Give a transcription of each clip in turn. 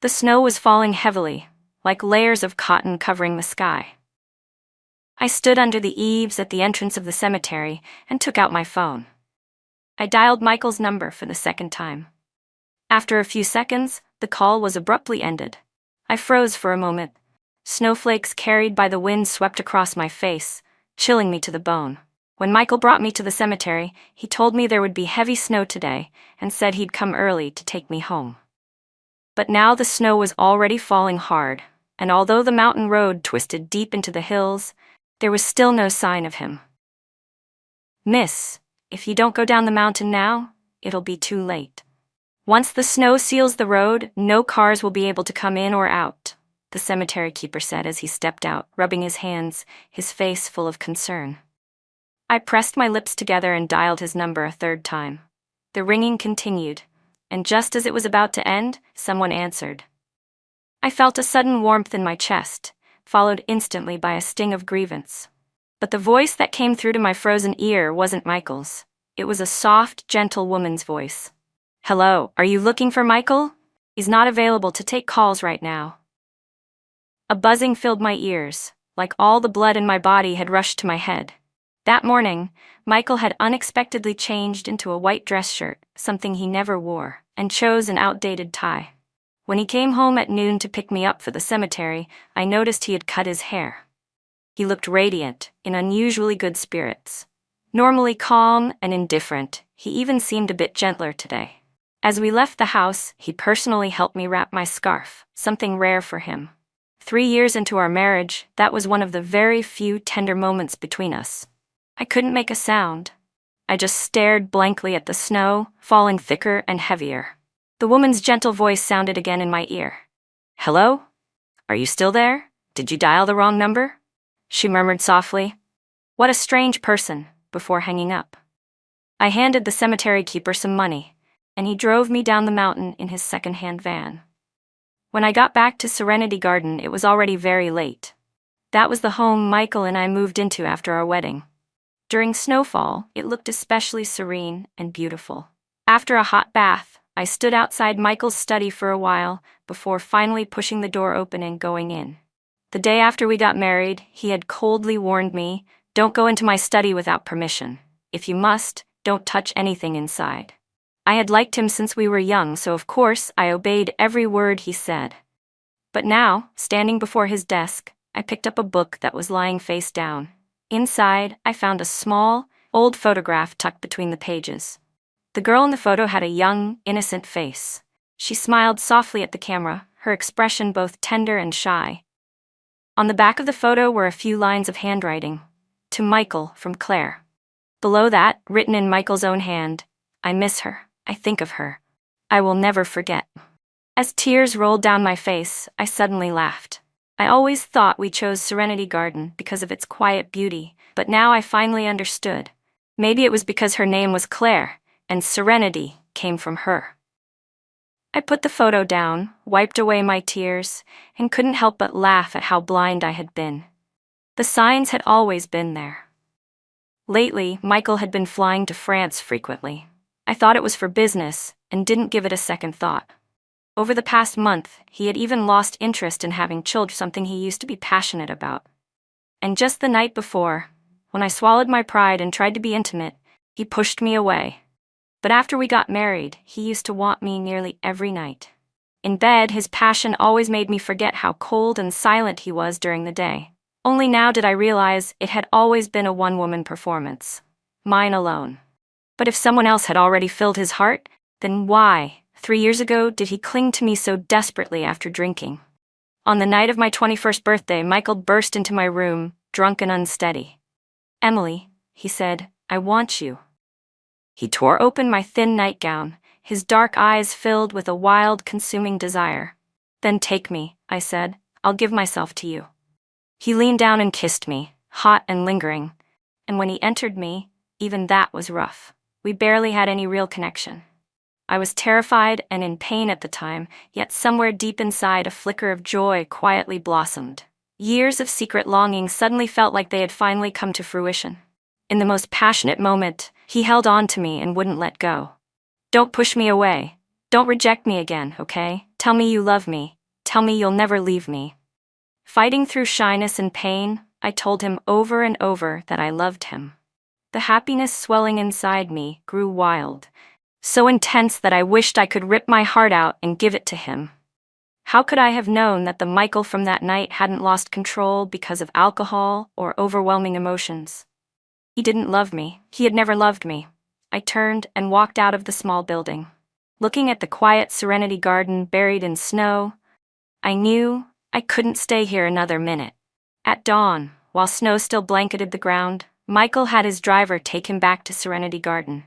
The snow was falling heavily, like layers of cotton covering the sky. I stood under the eaves at the entrance of the cemetery and took out my phone. I dialed Michael's number for the second time. After a few seconds, the call was abruptly ended. I froze for a moment. Snowflakes carried by the wind swept across my face, chilling me to the bone. When Michael brought me to the cemetery, he told me there would be heavy snow today and said he'd come early to take me home. But now the snow was already falling hard, and although the mountain road twisted deep into the hills, there was still no sign of him. "Miss, if you don't go down the mountain now, it'll be too late. Once the snow seals the road, no cars will be able to come in or out," the cemetery keeper said as he stepped out, rubbing his hands, his face full of concern. I pressed my lips together and dialed his number a third time. The ringing continued, and just as it was about to end, someone answered. I felt a sudden warmth in my chest, followed instantly by a sting of grievance. But the voice that came through to my frozen ear wasn't Michael's. It was a soft, gentle woman's voice. "Hello, are you looking for Michael? He's not available to take calls right now." A buzzing filled my ears, like all the blood in my body had rushed to my head. That morning, Michael had unexpectedly changed into a white dress shirt, something he never wore, and chose an outdated tie. When he came home at noon to pick me up for the cemetery, I noticed he had cut his hair. He looked radiant, in unusually good spirits. Normally calm and indifferent, he even seemed a bit gentler today. As we left the house, he personally helped me wrap my scarf, something rare for him. 3 years into our marriage, that was one of the very few tender moments between us. I couldn't make a sound. I just stared blankly at the snow, falling thicker and heavier. The woman's gentle voice sounded again in my ear. "Hello? Are you still there? Did you dial the wrong number?" she murmured softly. "What a strange person," before hanging up. I handed the cemetery keeper some money, and he drove me down the mountain in his second-hand van. When I got back to Serenity Garden, it was already very late. That was the home Michael and I moved into after our wedding. During snowfall, it looked especially serene and beautiful. After a hot bath, I stood outside Michael's study for a while before finally pushing the door open and going in. The day after we got married, he had coldly warned me, "Don't go into my study without permission. If you must, don't touch anything inside." I had liked him since we were young, so of course I obeyed every word he said. But now, standing before his desk, I picked up a book that was lying face down. Inside, I found a small, old photograph tucked between the pages. The girl in the photo had a young, innocent face. She smiled softly at the camera, her expression both tender and shy. On the back of the photo were a few lines of handwriting. "To Michael, from Claire." Below that, written in Michael's own hand, "I miss her. I think of her. I will never forget." As tears rolled down my face, I suddenly laughed. I always thought we chose Serenity Garden because of its quiet beauty, but now I finally understood. Maybe it was because her name was Claire, and serenity came from her. I put the photo down, wiped away my tears, and couldn't help but laugh at how blind I had been. The signs had always been there. Lately, Michael had been flying to France frequently. I thought it was for business, and didn't give it a second thought. Over the past month, he had even lost interest in having children, something he used to be passionate about. And just the night before, when I swallowed my pride and tried to be intimate, he pushed me away. But after we got married, he used to want me nearly every night. In bed, his passion always made me forget how cold and silent he was during the day. Only now did I realize it had always been a one-woman performance. Mine alone. But if someone else had already filled his heart, then why, 3 years ago, did he cling to me so desperately after drinking? On the night of my 21st birthday, Michael burst into my room, drunk and unsteady. "Emily," he said, "I want you." He tore open my thin nightgown, his dark eyes filled with a wild, consuming desire. "Then take me," I said. "I'll give myself to you." He leaned down and kissed me, hot and lingering. And when he entered me, even that was rough. We barely had any real connection. I was terrified and in pain at the time, yet somewhere deep inside a flicker of joy quietly blossomed. Years of secret longing suddenly felt like they had finally come to fruition. In the most passionate moment, he held on to me and wouldn't let go. "Don't push me away. Don't reject me again, okay? Tell me you love me. Tell me you'll never leave me. Fighting through shyness and pain, I told him over and over that I loved him. The happiness swelling inside me grew wild, so intense that I wished I could rip my heart out and give it to him. How could I have known that the Michael from that night hadn't lost control because of alcohol or overwhelming emotions? He didn't love me. He had never loved me. I turned and walked out of the small building. Looking at the quiet Serenity Garden buried in snow, I knew I couldn't stay here another minute. At dawn, while snow still blanketed the ground, Michael had his driver take him back to Serenity Garden.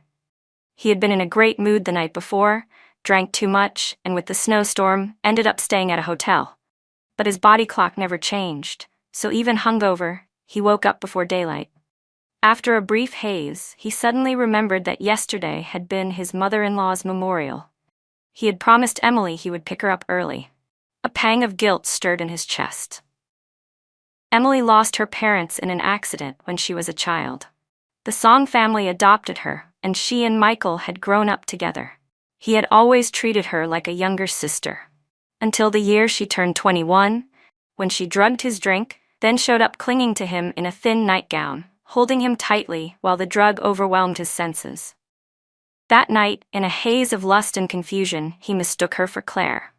He had been in a great mood the night before, drank too much, and with the snowstorm, ended up staying at a hotel. But his body clock never changed, so even hungover, he woke up before daylight. After a brief haze, he suddenly remembered that yesterday had been his mother-in-law's memorial. He had promised Emily he would pick her up early. A pang of guilt stirred in his chest. Emily lost her parents in an accident when she was a child. The Song family adopted her, and she and Michael had grown up together. He had always treated her like a younger sister. Until the year she turned 21, when she drugged his drink, then showed up clinging to him in a thin nightgown, holding him tightly while the drug overwhelmed his senses. That night, in a haze of lust and confusion, he mistook her for Claire.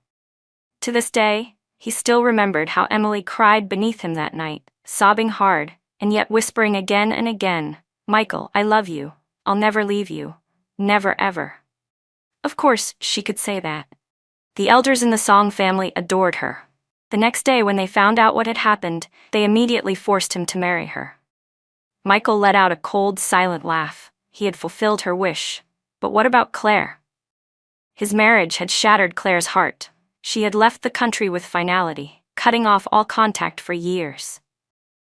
To this day, he still remembered how Emily cried beneath him that night, sobbing hard, and yet whispering again and again, "Michael, I love you. I'll never leave you. Never ever." Of course, she could say that. The elders in the Song family adored her. The next day when they found out what had happened, they immediately forced him to marry her. Michael let out a cold, silent laugh. He had fulfilled her wish. But what about Claire? His marriage had shattered Claire's heart. She had left the country with finality, cutting off all contact for years.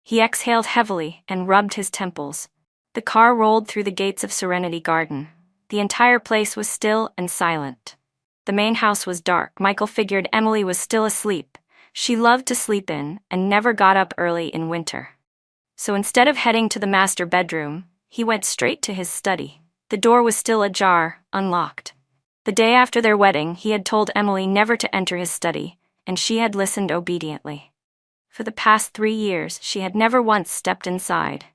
He exhaled heavily and rubbed his temples. The car rolled through the gates of Serenity Garden. The entire place was still and silent. The main house was dark. Michael figured Emily was still asleep. She loved to sleep in and never got up early in winter. So instead of heading to the master bedroom, he went straight to his study. The door was still ajar, unlocked. The day after their wedding, he had told Emily never to enter his study, and she had listened obediently. For the past 3 years, she had never once stepped inside.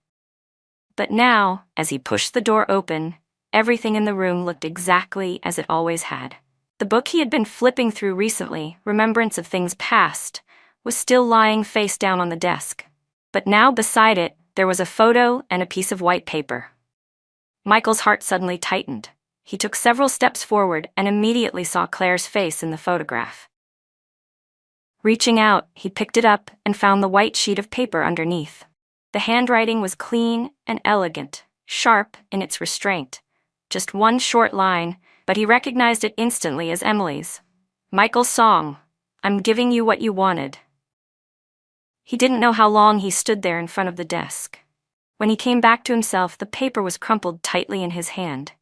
But now, as he pushed the door open, everything in the room looked exactly as it always had. The book he had been flipping through recently, Remembrance of Things Past, was still lying face down on the desk. But now beside it, there was a photo and a piece of white paper. Michael's heart suddenly tightened. He took several steps forward and immediately saw Claire's face in the photograph. Reaching out, he picked it up and found the white sheet of paper underneath. The handwriting was clean and elegant, sharp in its restraint. Just one short line, but he recognized it instantly as Emily's. Michael's song, "I'm giving you what you wanted." He didn't know how long he stood there in front of the desk. When he came back to himself, the paper was crumpled tightly in his hand.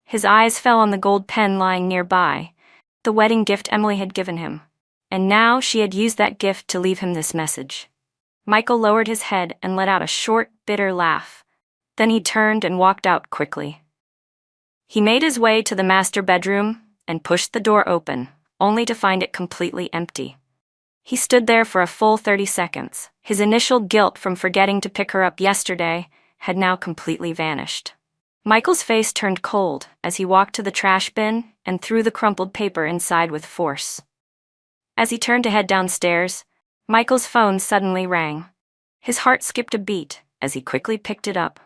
His eyes fell on the gold pen lying nearby, the wedding gift Emily had given him. And now she had used that gift to leave him this message. Michael lowered his head and let out a short, bitter laugh. Then he turned and walked out quickly. He made his way to the master bedroom and pushed the door open, only to find it completely empty. He stood there for a full 30 seconds. His initial guilt from forgetting to pick her up yesterday had now completely vanished. Michael's face turned cold as he walked to the trash bin and threw the crumpled paper inside with force. As he turned to head downstairs, Michael's phone suddenly rang. His heart skipped a beat as he quickly picked it up.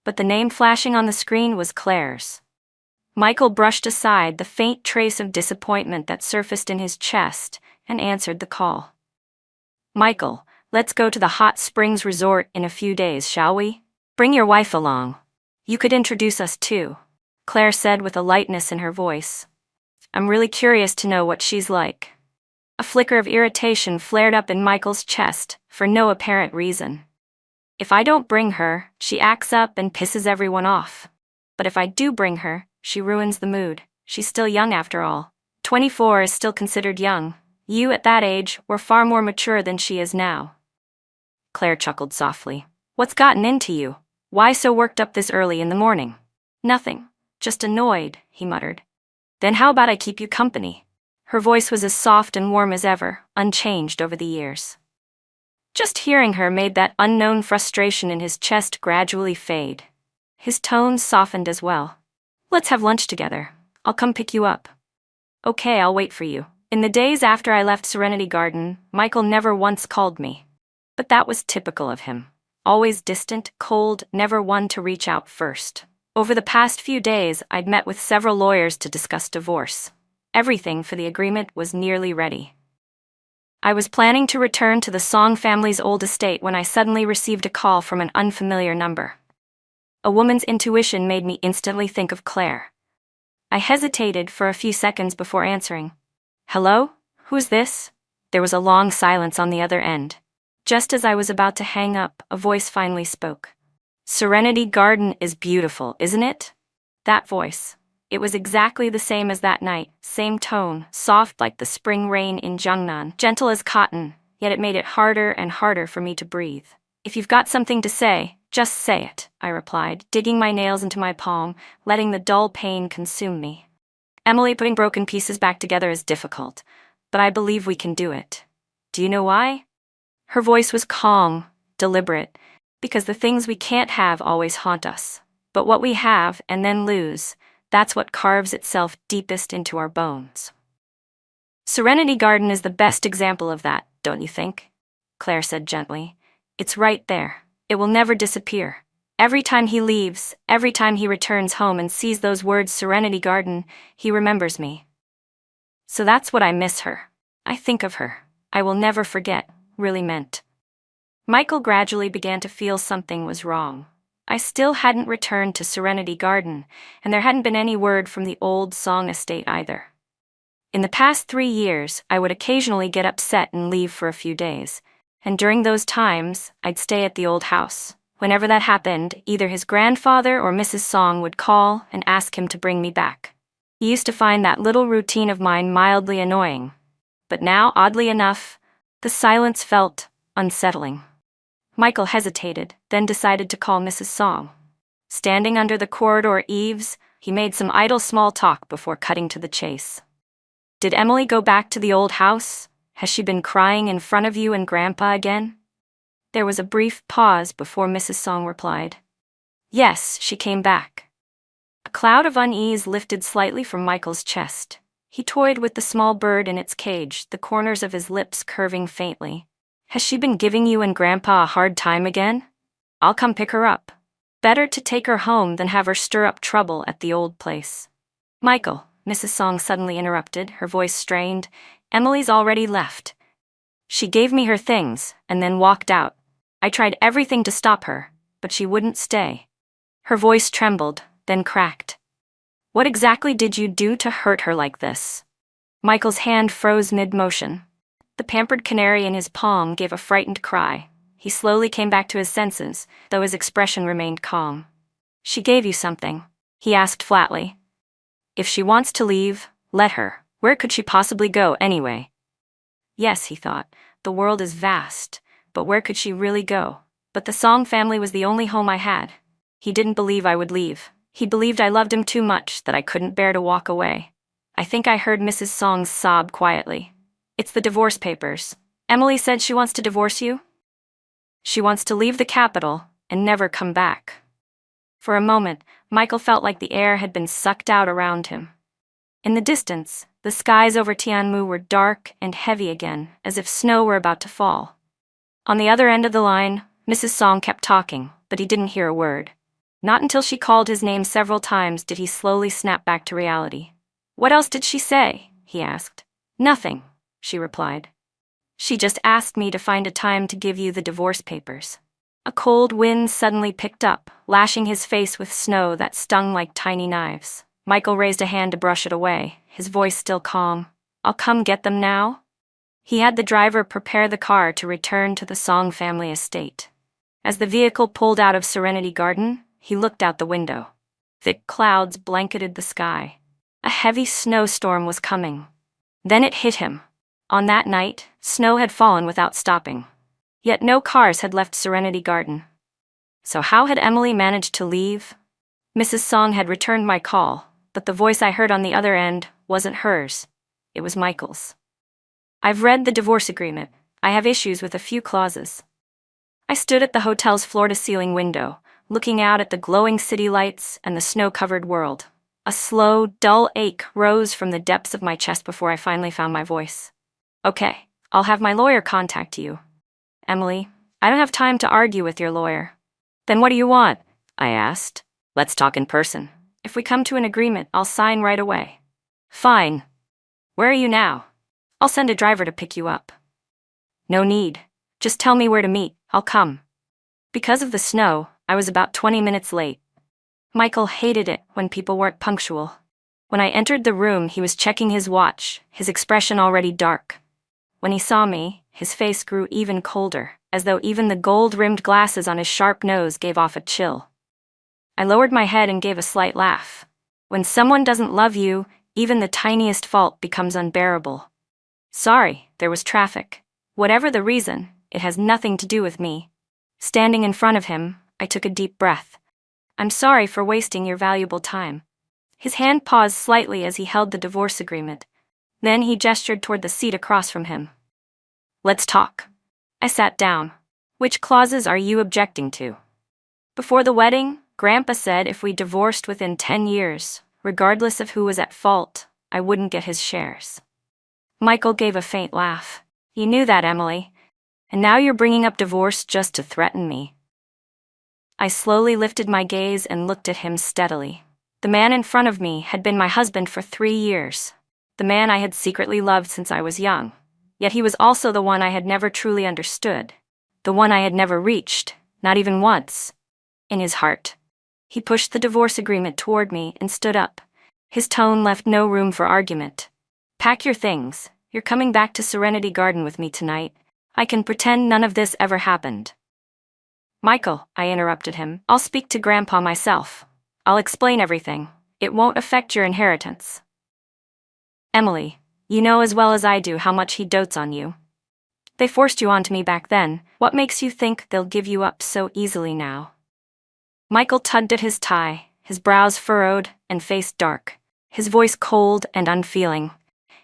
But the name flashing on the screen was Claire's. Michael brushed aside the faint trace of disappointment that surfaced in his chest and answered the call. "Michael, let's go to the hot springs resort in a few days, shall we? Bring your wife along. You could introduce us too," Claire said with a lightness in her voice. "I'm really curious to know what she's like." A flicker of irritation flared up in Michael's chest for no apparent reason. "If I don't bring her, she acts up and pisses everyone off. But if I do bring her, she ruins the mood. She's still young after all. 24 is still considered young. You at that age were far more mature than she is now." Claire chuckled softly. "What's gotten into you? Why so worked up this early in the morning?" "Nothing. Just annoyed," he muttered. "Then how about I keep you company?" Her voice was as soft and warm as ever, unchanged over the years. Just hearing her made that unknown frustration in his chest gradually fade. His tones softened as well. "Let's have lunch together. I'll come pick you up." "Okay, I'll wait for you." In the days after I left Serenity Garden, Michael never once called me. But that was typical of him. Always distant, cold, never one to reach out first. Over the past few days, I'd met with several lawyers to discuss divorce. Everything for the agreement was nearly ready. I was planning to return to the Song family's old estate when I suddenly received a call from an unfamiliar number. A woman's intuition made me instantly think of Claire. I hesitated for a few seconds before answering. "Hello? Who's this?" There was a long silence on the other end. Just as I was about to hang up, a voice finally spoke. "Serenity Garden is beautiful, isn't it?" That voice. It was exactly the same as that night, same tone, soft like the spring rain in Jungnan, gentle as cotton, yet it made it harder and harder for me to breathe. "If you've got something to say, just say it," I replied, digging my nails into my palm, letting the dull pain consume me. "Emily, putting broken pieces back together is difficult, but I believe we can do it. Do you know why?" Her voice was calm, deliberate, because the things we can't have always haunt us. But what we have and then lose, that's what carves itself deepest into our bones. "Serenity Garden is the best example of that, don't you think?" Claire said gently. "It's right there. It will never disappear. Every time he leaves, every time he returns home and sees those words Serenity Garden, he remembers me. So that's what I miss her. I think of her. I will never forget," really meant. Michael gradually began to feel something was wrong. I still hadn't returned to Serenity Garden, and there hadn't been any word from the old Song estate either. In the past 3 years, I would occasionally get upset and leave for a few days, and during those times, I'd stay at the old house. Whenever that happened, either his grandfather or Mrs. Song would call and ask him to bring me back. He used to find that little routine of mine mildly annoying. But now, oddly enough, the silence felt unsettling. Michael hesitated, then decided to call Mrs. Song. Standing under the corridor eaves, he made some idle small talk before cutting to the chase. "Did Emily go back to the old house? Has she been crying in front of you and Grandpa again?" There was a brief pause before Mrs. Song replied. "Yes, she came back." A cloud of unease lifted slightly from Michael's chest. He toyed with the small bird in its cage, the corners of his lips curving faintly. "Has she been giving you and Grandpa a hard time again? I'll come pick her up. Better to take her home than have her stir up trouble at the old place." "Michael," Mrs. Song suddenly interrupted, her voice strained, "Emily's already left. She gave me her things and then walked out. I tried everything to stop her, but she wouldn't stay." Her voice trembled, then cracked. "What exactly did you do to hurt her like this?" Michael's hand froze mid-motion. The pampered canary in his palm gave a frightened cry. He slowly came back to his senses, though his expression remained calm. "She gave you something?" he asked flatly. "If she wants to leave, let her. Where could she possibly go anyway?" Yes, he thought, the world is vast, but where could she really go? But the Song family was the only home I had. He didn't believe I would leave. He believed I loved him too much that I couldn't bear to walk away. I think I heard Mrs. Song sob quietly. "It's the divorce papers. Emily said she wants to divorce you? She wants to leave the capital and never come back." For a moment, Michael felt like the air had been sucked out around him. In the distance, the skies over Tianmu were dark and heavy again, as if snow were about to fall. On the other end of the line, Mrs. Song kept talking, but he didn't hear a word. Not until she called his name several times did he slowly snap back to reality. "What else did she say?" he asked. "Nothing," she replied. "She just asked me to find a time to give you the divorce papers." A cold wind suddenly picked up, lashing his face with snow that stung like tiny knives. Michael raised a hand to brush it away, his voice still calm. "I'll come get them now?" He had the driver prepare the car to return to the Song family estate. As the vehicle pulled out of Serenity Garden, he looked out the window. Thick clouds blanketed the sky. A heavy snowstorm was coming. Then it hit him. On that night, snow had fallen without stopping. Yet no cars had left Serenity Garden. So how had Emily managed to leave? Mrs. Song had returned my call, but the voice I heard on the other end wasn't hers. It was Michael's. "I've read the divorce agreement. I have issues with a few clauses." I stood at the hotel's floor-to-ceiling window, looking out at the glowing city lights and the snow-covered world. A slow, dull ache rose from the depths of my chest before I finally found my voice. "Okay, I'll have my lawyer contact you." "Emily, I don't have time to argue with your lawyer." "Then what do you want?" I asked. "Let's talk in person. If we come to an agreement, I'll sign right away." "Fine. Where are you now?" "I'll send a driver to pick you up." "No need. Just tell me where to meet, I'll come." Because of the snow, I was about 20 minutes late. Michael hated it when people weren't punctual. When I entered the room, he was checking his watch, his expression already dark. When he saw me, his face grew even colder, as though even the gold-rimmed glasses on his sharp nose gave off a chill. I lowered my head and gave a slight laugh. When someone doesn't love you, even the tiniest fault becomes unbearable. "Sorry, there was traffic. Whatever the reason, it has nothing to do with me." Standing in front of him, I took a deep breath. "I'm sorry for wasting your valuable time." His hand paused slightly as he held the divorce agreement. Then he gestured toward the seat across from him. "Let's talk." I sat down. "Which clauses are you objecting to?" "Before the wedding, Grandpa said if we divorced within 10 years, regardless of who was at fault, I wouldn't get his shares." Michael gave a faint laugh. "You knew that, Emily. And now you're bringing up divorce just to threaten me." I slowly lifted my gaze and looked at him steadily. The man in front of me had been my husband for 3 years. The man I had secretly loved since I was young. Yet he was also the one I had never truly understood. The one I had never reached, not even once. In his heart. He pushed the divorce agreement toward me and stood up. His tone left no room for argument. "Pack your things. You're coming back to Serenity Garden with me tonight. I can pretend none of this ever happened." "Michael," I interrupted him, "I'll speak to Grandpa myself. I'll explain everything. It won't affect your inheritance." "Emily, you know as well as I do how much he dotes on you. They forced you onto me back then. What makes you think they'll give you up so easily now?" Michael tugged at his tie, his brows furrowed and face dark, his voice cold and unfeeling.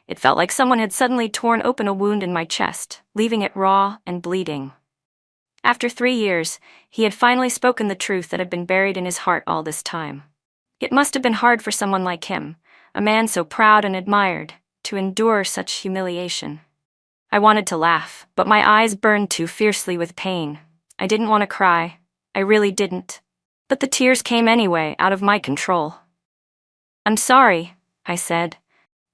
It felt like someone had suddenly torn open a wound in my chest, leaving it raw and bleeding. After 3 years, he had finally spoken the truth that had been buried in his heart all this time. It must have been hard for someone like him, a man so proud and admired, to endure such humiliation. I wanted to laugh, but my eyes burned too fiercely with pain. I didn't want to cry. I really didn't. But the tears came anyway, out of my control. "I'm sorry," I said.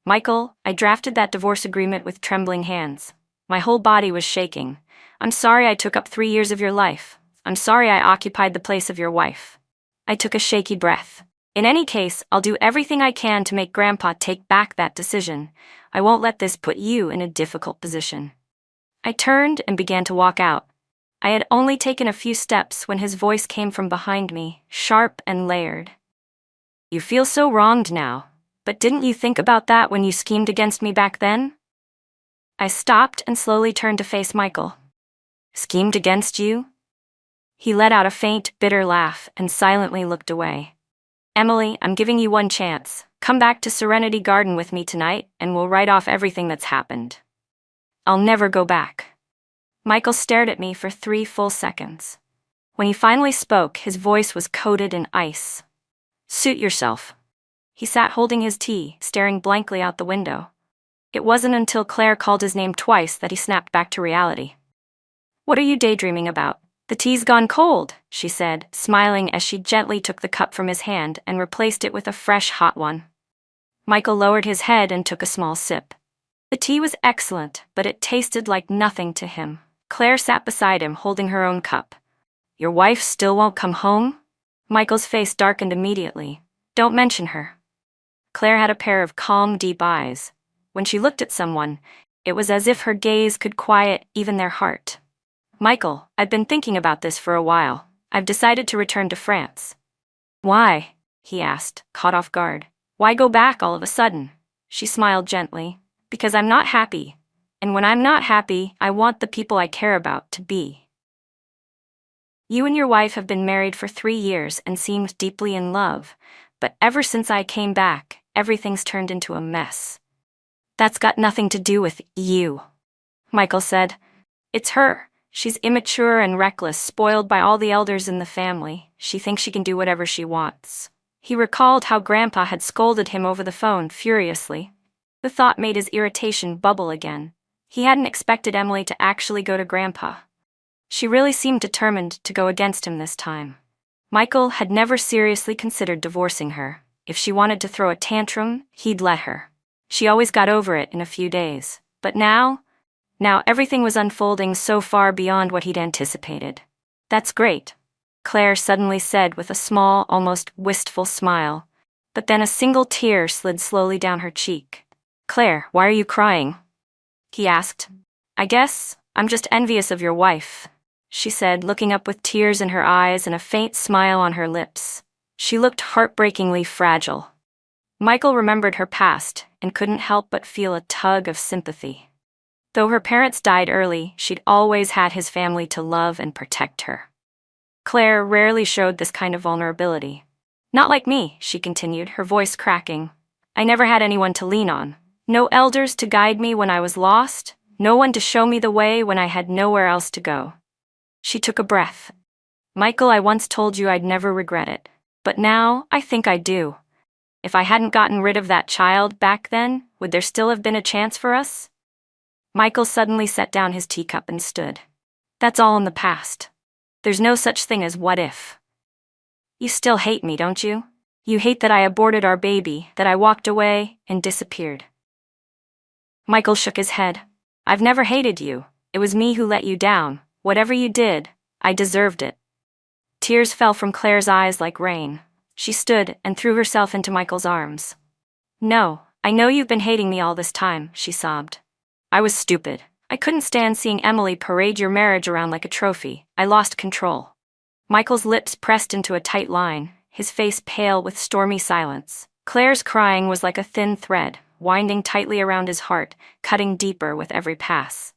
"Michael, I drafted that divorce agreement with trembling hands. My whole body was shaking. I'm sorry I took up 3 years of your life. I'm sorry I occupied the place of your wife." I took a shaky breath. "In any case, I'll do everything I can to make Grandpa take back that decision. I won't let this put you in a difficult position." I turned and began to walk out. I had only taken a few steps when his voice came from behind me, sharp and layered. "You feel so wronged now, but didn't you think about that when you schemed against me back then?" I stopped and slowly turned to face Michael. "Schemed against you?" He let out a faint, bitter laugh and silently looked away. "Emily, I'm giving you one chance. Come back to Serenity Garden with me tonight and we'll write off everything that's happened." "I'll never go back." Michael stared at me for 3 full seconds. When he finally spoke, his voice was coated in ice. "Suit yourself." He sat holding his tea, staring blankly out the window. It wasn't until Claire called his name twice that he snapped back to reality. "What are you daydreaming about? The tea's gone cold," she said, smiling as she gently took the cup from his hand and replaced it with a fresh, hot one. Michael lowered his head and took a small sip. The tea was excellent, but it tasted like nothing to him. Claire sat beside him, holding her own cup. "Your wife still won't come home?" Michael's face darkened immediately. "Don't mention her." Claire had a pair of calm, deep eyes. When she looked at someone, it was as if her gaze could quiet even their heart. "Michael, I've been thinking about this for a while. I've decided to return to France." "Why?" he asked, caught off guard. "Why go back all of a sudden?" She smiled gently. "Because I'm not happy. And when I'm not happy, I want the people I care about to be." "You and your wife have been married for 3 years and seemed deeply in love, but ever since I came back, everything's turned into a mess." That's got nothing to do with you, Michael said. It's her. She's immature and reckless, spoiled by all the elders in the family. She thinks she can do whatever she wants. He recalled how Grandpa had scolded him over the phone furiously. The thought made his irritation bubble again. He hadn't expected Emily to actually go to Grandpa. She really seemed determined to go against him this time. Michael had never seriously considered divorcing her. If she wanted to throw a tantrum, he'd let her. She always got over it in a few days. But now everything was unfolding so far beyond what he'd anticipated. That's great, Claire suddenly said with a small, almost wistful smile. But then a single tear slid slowly down her cheek. Claire, why are you crying? He asked. I guess I'm just envious of your wife, she said, looking up with tears in her eyes and a faint smile on her lips. She looked heartbreakingly fragile. Michael remembered her past and couldn't help but feel a tug of sympathy. Though her parents died early, she'd always had his family to love and protect her. Claire rarely showed this kind of vulnerability. Not like me, she continued, her voice cracking. I never had anyone to lean on. No elders to guide me when I was lost. No one to show me the way when I had nowhere else to go. She took a breath. Michael, I once told you I'd never regret it. But now, I think I do. If I hadn't gotten rid of that child back then, would there still have been a chance for us? Michael suddenly set down his teacup and stood. That's all in the past. There's no such thing as what if. You still hate me, don't you? You hate that I aborted our baby, that I walked away and disappeared. Michael shook his head. I've never hated you. It was me who let you down. Whatever you did, I deserved it. Tears fell from Claire's eyes like rain. She stood and threw herself into Michael's arms. No, I know you've been hating me all this time, she sobbed. I was stupid. I couldn't stand seeing Emily parade your marriage around like a trophy. I lost control. Michael's lips pressed into a tight line, his face pale with stormy silence. Claire's crying was like a thin thread, winding tightly around his heart, cutting deeper with every pass.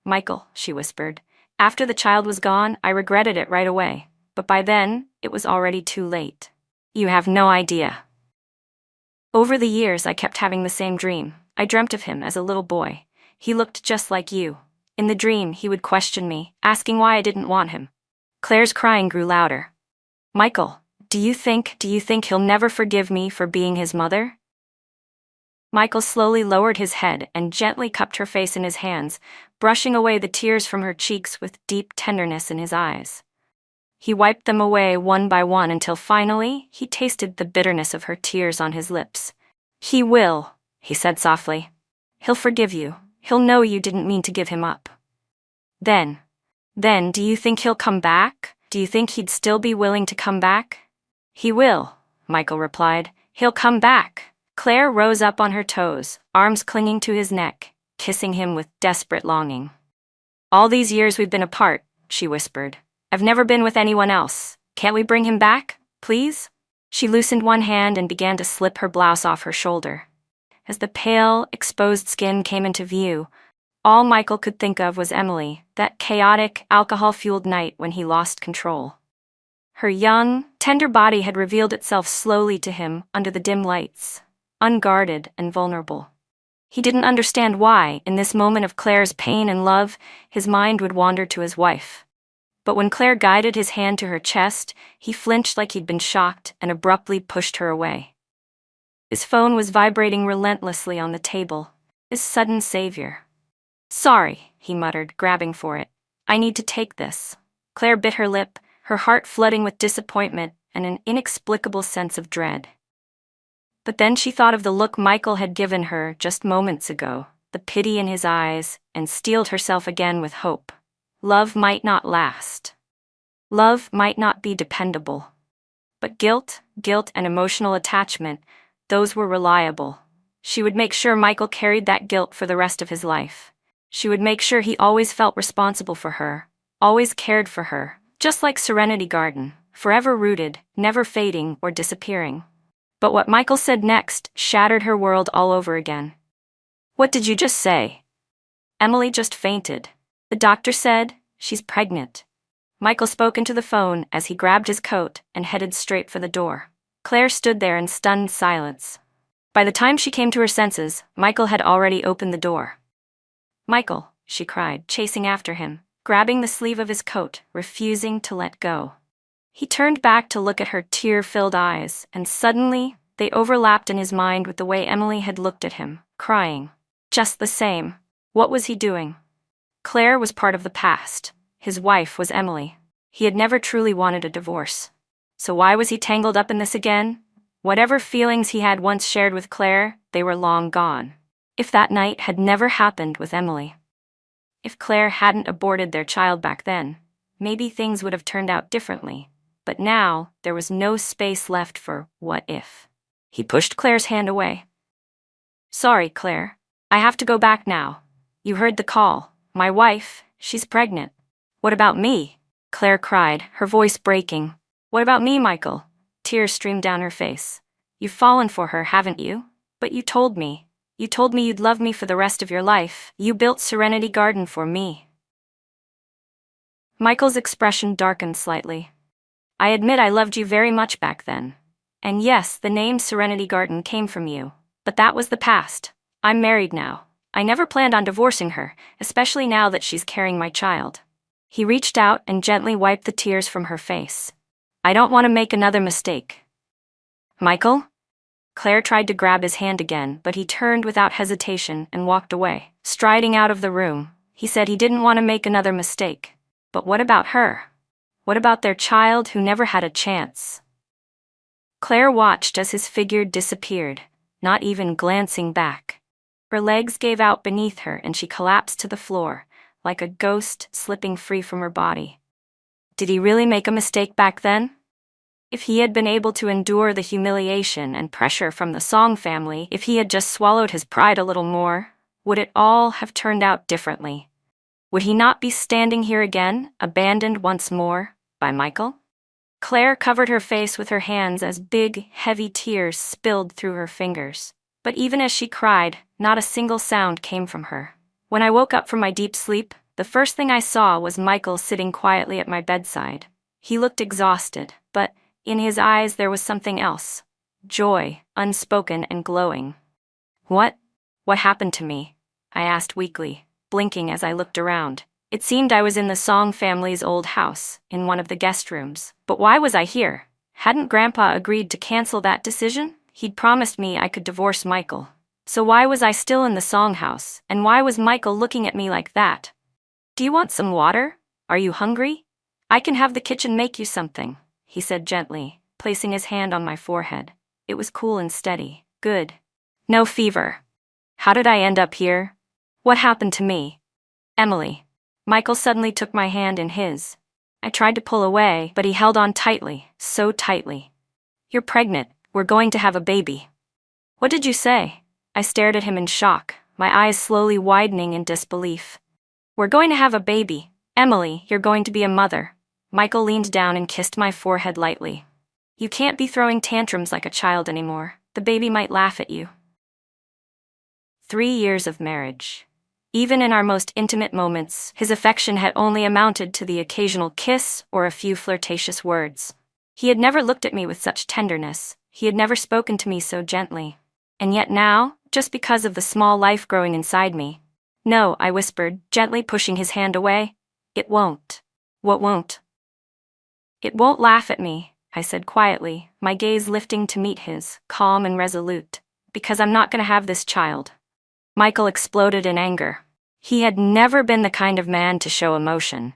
Michael, she whispered, after the child was gone, I regretted it right away. But by then, it was already too late. You have no idea. Over the years, I kept having the same dream. I dreamt of him as a little boy. He looked just like you. In the dream, he would question me, asking why I didn't want him. Claire's crying grew louder. Michael, do you think he'll never forgive me for being his mother? Michael slowly lowered his head and gently cupped her face in his hands, brushing away the tears from her cheeks with deep tenderness in his eyes. He wiped them away one by one until finally he tasted the bitterness of her tears on his lips. He will, he said softly. He'll forgive you. He'll know you didn't mean to give him up. Then, do you think he'll come back? Do you think he'd still be willing to come back? He will, Michael replied. He'll come back. Claire rose up on her toes, arms clinging to his neck, kissing him with desperate longing. All these years we've been apart, she whispered. I've never been with anyone else. Can't we bring him back, please? She loosened one hand and began to slip her blouse off her shoulder. As the pale, exposed skin came into view, all Michael could think of was Emily, that chaotic, alcohol-fueled night when he lost control. Her young, tender body had revealed itself slowly to him under the dim lights, unguarded and vulnerable. He didn't understand why, in this moment of Claire's pain and love, his mind would wander to his wife. But when Claire guided his hand to her chest, he flinched like he'd been shocked and abruptly pushed her away. His phone was vibrating relentlessly on the table, his sudden savior. Sorry, he muttered, grabbing for it. I need to take this. Claire bit her lip, her heart flooding with disappointment and an inexplicable sense of dread. But then she thought of the look Michael had given her just moments ago, the pity in his eyes, and steeled herself again with hope. Love might not last. Love might not be dependable. But guilt and emotional attachment, those were reliable. She would make sure Michael carried that guilt for the rest of his life. She would make sure he always felt responsible for her, always cared for her, just like Serenity Garden, forever rooted, never fading or disappearing. But what Michael said next shattered her world all over again. What did you just say? Emily just fainted. The doctor said, she's pregnant. Michael spoke into the phone as he grabbed his coat and headed straight for the door. Claire stood there in stunned silence. By the time she came to her senses, Michael had already opened the door. "Michael," she cried, chasing after him, grabbing the sleeve of his coat, refusing to let go. He turned back to look at her tear-filled eyes, and suddenly, they overlapped in his mind with the way Emily had looked at him, crying. Just the same. What was he doing? Claire was part of the past. His wife was Emily. He had never truly wanted a divorce. So why was he tangled up in this again? Whatever feelings he had once shared with Claire, they were long gone. If that night had never happened with Emily. If Claire hadn't aborted their child back then, maybe things would have turned out differently. But now, there was no space left for what if. He pushed Claire's hand away. "Sorry, Claire. I have to go back now. You heard the call. My wife, she's pregnant." "What about me?" Claire cried, her voice breaking. "What about me, Michael?" Tears streamed down her face. "You've fallen for her, haven't you? But you told me. You told me you'd love me for the rest of your life. You built Serenity Garden for me." Michael's expression darkened slightly. "I admit I loved you very much back then. And yes, the name Serenity Garden came from you. But that was the past. I'm married now. I never planned on divorcing her, especially now that she's carrying my child." He reached out and gently wiped the tears from her face. "I don't want to make another mistake." "Michael?" Claire tried to grab his hand again, but he turned without hesitation and walked away. Striding out of the room, he said he didn't want to make another mistake. But what about her? What about their child who never had a chance? Claire watched as his figure disappeared, not even glancing back. Her legs gave out beneath her and she collapsed to the floor, like a ghost slipping free from her body. Did he really make a mistake back then? If he had been able to endure the humiliation and pressure from the Song family, if he had just swallowed his pride a little more, would it all have turned out differently? Would he not be standing here again, abandoned once more, by Michael? Claire covered her face with her hands as big, heavy tears spilled through her fingers. But even as she cried, not a single sound came from her. When I woke up from my deep sleep, the first thing I saw was Michael sitting quietly at my bedside. He looked exhausted, but in his eyes there was something else. Joy, unspoken and glowing. What happened to me?" I asked weakly, blinking as I looked around. It seemed I was in the Song family's old house, in one of the guest rooms. But why was I here? Hadn't Grandpa agreed to cancel that decision? He'd promised me I could divorce Michael. So why was I still in the Song house, and why was Michael looking at me like that? "Do you want some water? Are you hungry? I can have the kitchen make you something," he said gently, placing his hand on my forehead. It was cool and steady. Good. No fever. How did I end up here? What happened to me? "Emily." Michael suddenly took my hand in his. I tried to pull away, but he held on tightly, so tightly. "You're pregnant. We're going to have a baby." "What did you say?" I stared at him in shock, my eyes slowly widening in disbelief. "We're going to have a baby. Emily, you're going to be a mother." Michael leaned down and kissed my forehead lightly. "You can't be throwing tantrums like a child anymore. The baby might laugh at you." 3 years of marriage. Even in our most intimate moments, his affection had only amounted to the occasional kiss or a few flirtatious words. He had never looked at me with such tenderness. He had never spoken to me so gently. And yet now, just because of the small life growing inside me. "No," I whispered, gently pushing his hand away. "It won't." "What won't?" "It won't laugh at me," I said quietly, my gaze lifting to meet his, calm and resolute. "Because I'm not going to have this child." Michael exploded in anger. He had never been the kind of man to show emotion.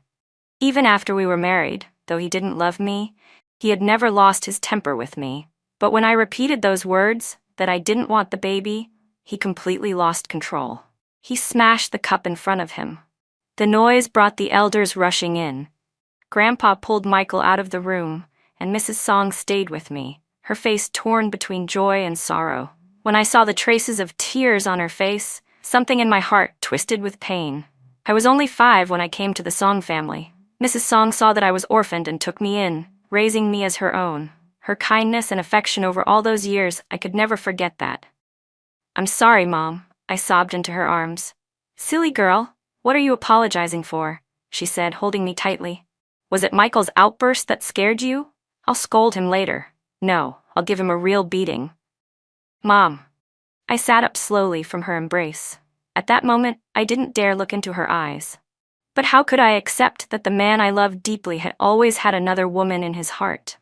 Even after we were married, though he didn't love me, he had never lost his temper with me. But when I repeated those words, that I didn't want the baby, he completely lost control. He smashed the cup in front of him. The noise brought the elders rushing in. Grandpa pulled Michael out of the room, and Mrs. Song stayed with me, her face torn between joy and sorrow. When I saw the traces of tears on her face, something in my heart twisted with pain. I was only 5 when I came to the Song family. Mrs. Song saw that I was orphaned and took me in, raising me as her own. Her kindness and affection over all those years, I could never forget that. "I'm sorry, Mom," I sobbed into her arms. "Silly girl, what are you apologizing for?" she said, holding me tightly. "Was it Michael's outburst that scared you? I'll scold him later. No, I'll give him a real beating." "Mom." I sat up slowly from her embrace. At that moment, I didn't dare look into her eyes. But how could I accept that the man I loved deeply had always had another woman in his heart,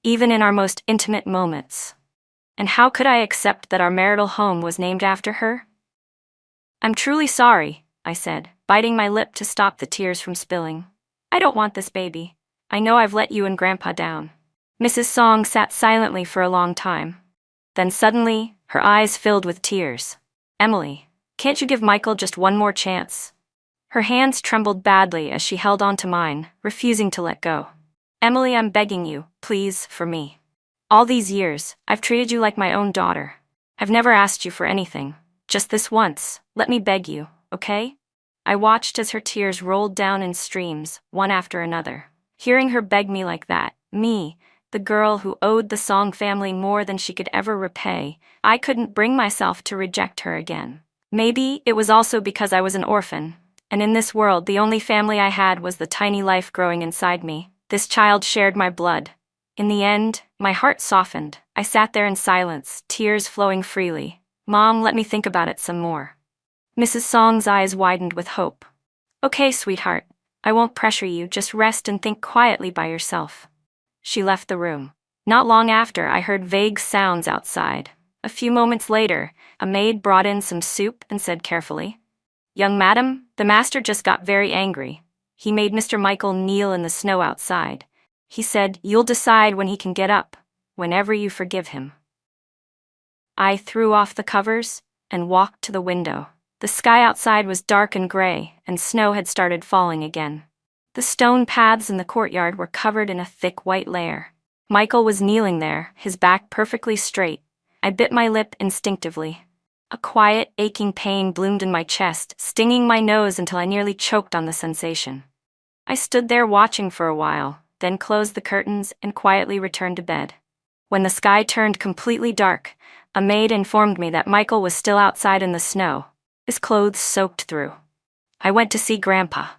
even in our most intimate moments? And how could I accept that our marital home was named after her? "I'm truly sorry," I said, biting my lip to stop the tears from spilling. "I don't want this baby. I know I've let you and Grandpa down." Mrs. Song sat silently for a long time. Then suddenly, her eyes filled with tears. "Emily, can't you give Michael just one more chance?" Her hands trembled badly as she held on to mine, refusing to let go. "Emily, I'm begging you, please, for me. All these years, I've treated you like my own daughter. I've never asked you for anything. Just this once, let me beg you, okay?" I watched as her tears rolled down in streams, one after another. Hearing her beg me like that, me, the girl who owed the Song family more than she could ever repay, I couldn't bring myself to reject her again. Maybe it was also because I was an orphan, and in this world the only family I had was the tiny life growing inside me. This child shared my blood. In the end, my heart softened. I sat there in silence, tears flowing freely. "Mom, let me think about it some more." Mrs. Song's eyes widened with hope. "Okay, sweetheart. I won't pressure you, just rest and think quietly by yourself." She left the room. Not long after, I heard vague sounds outside. A few moments later, a maid brought in some soup and said carefully, "Young madam, the master just got very angry. He made Mr. Michael kneel in the snow outside. He said, you'll decide when he can get up, whenever you forgive him." I threw off the covers and walked to the window. The sky outside was dark and gray, and snow had started falling again. The stone paths in the courtyard were covered in a thick white layer. Michael was kneeling there, his back perfectly straight. I bit my lip instinctively. A quiet, aching pain bloomed in my chest, stinging my nose until I nearly choked on the sensation. I stood there watching for a while, then closed the curtains and quietly returned to bed. When the sky turned completely dark, a maid informed me that Michael was still outside in the snow, his clothes soaked through. I went to see Grandpa.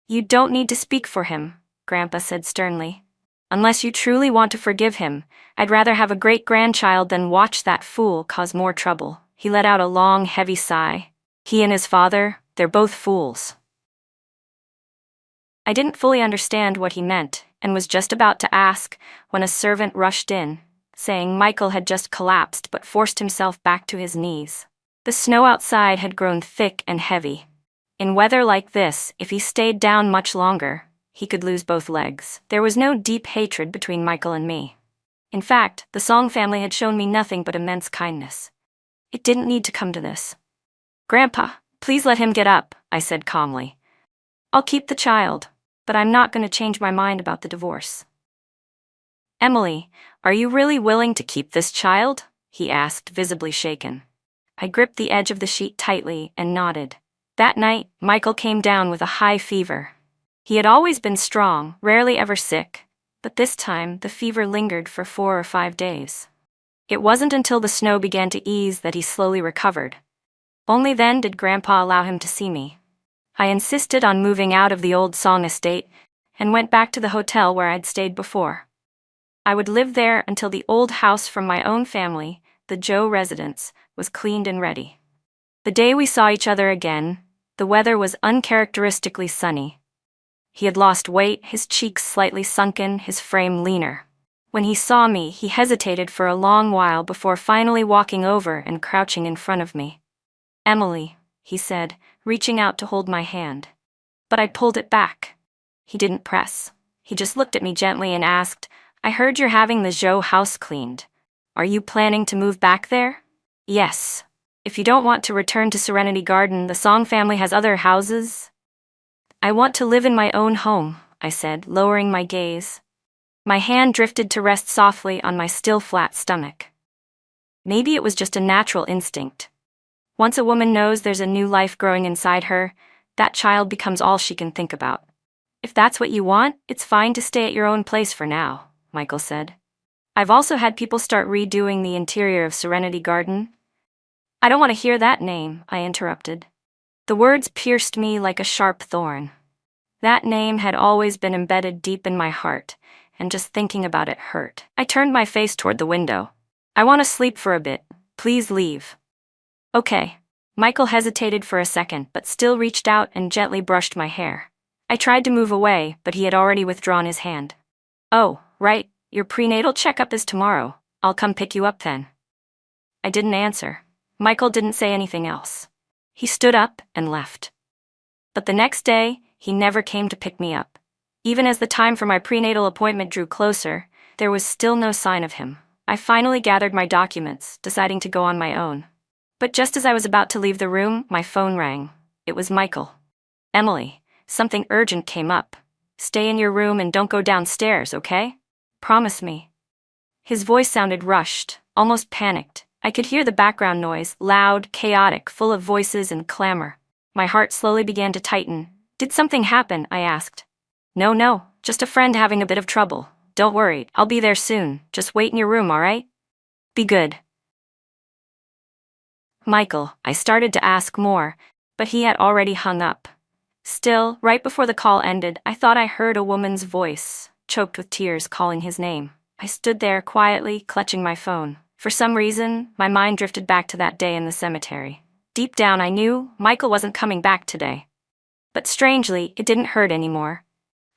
"You don't need to speak for him," Grandpa said sternly. "Unless you truly want to forgive him, I'd rather have a great-grandchild than watch that fool cause more trouble." He let out a long, heavy sigh. He and his father, they're both fools. I didn't fully understand what he meant, and was just about to ask when a servant rushed in, saying Michael had just collapsed but forced himself back to his knees. The snow outside had grown thick and heavy. In weather like this, if he stayed down much longer, he could lose both legs. There was no deep hatred between Michael and me. In fact, the Song family had shown me nothing but immense kindness. It didn't need to come to this. "Grandpa, please let him get up," I said calmly. "I'll keep the child, but I'm not going to change my mind about the divorce." "Emily, are you really willing to keep this child?" he asked, visibly shaken. I gripped the edge of the sheet tightly and nodded. That night, Michael came down with a high fever. He had always been strong, rarely ever sick, but this time the fever lingered for 4 or 5 days. It wasn't until the snow began to ease that he slowly recovered. Only then did Grandpa allow him to see me. I insisted on moving out of the old Song estate and went back to the hotel where I'd stayed before. I would live there until the old house from my own family, the Joe residence, was cleaned and ready. The day we saw each other again, the weather was uncharacteristically sunny. He had lost weight, his cheeks slightly sunken, his frame leaner. When he saw me, he hesitated for a long while before finally walking over and crouching in front of me. "Emily," he said, reaching out to hold my hand. But I pulled it back. He didn't press. He just looked at me gently and asked, "I heard you're having the Joe house cleaned. Are you planning to move back there?" "Yes. If you don't want to return to Serenity Garden, the Song family has other houses." "I want to live in my own home," I said, lowering my gaze. My hand drifted to rest softly on my still flat stomach. Maybe it was just a natural instinct. Once a woman knows there's a new life growing inside her, that child becomes all she can think about. "If that's what you want, it's fine to stay at your own place for now," Michael said. "I've also had people start redoing the interior of Serenity Garden." "I don't want to hear that name," I interrupted. The words pierced me like a sharp thorn. That name had always been embedded deep in my heart, and just thinking about it hurt. I turned my face toward the window. "I want to sleep for a bit. Please leave." Okay. Michael hesitated for a second but still reached out and gently brushed my hair. I tried to move away, but he had already withdrawn his hand. Oh, right, your prenatal checkup is tomorrow. I'll come pick you up then. I didn't answer. Michael didn't say anything else. He stood up and left. But the next day, he never came to pick me up. Even as the time for my prenatal appointment drew closer, there was still no sign of him. I finally gathered my documents, deciding to go on my own. But just as I was about to leave the room, my phone rang. It was Michael. Emily, something urgent came up. Stay in your room and don't go downstairs, okay? Promise me. His voice sounded rushed, almost panicked. I could hear the background noise, loud, chaotic, full of voices and clamor. My heart slowly began to tighten. Did something happen? I asked. No, just a friend having a bit of trouble. Don't worry, I'll be there soon. Just wait in your room, all right? Be good. Michael, I started to ask more, but he had already hung up. Still, right before the call ended, I thought I heard a woman's voice, choked with tears, calling his name. I stood there quietly, clutching my phone. For some reason, my mind drifted back to that day in the cemetery. Deep down, I knew Michael wasn't coming back today. But strangely, it didn't hurt anymore.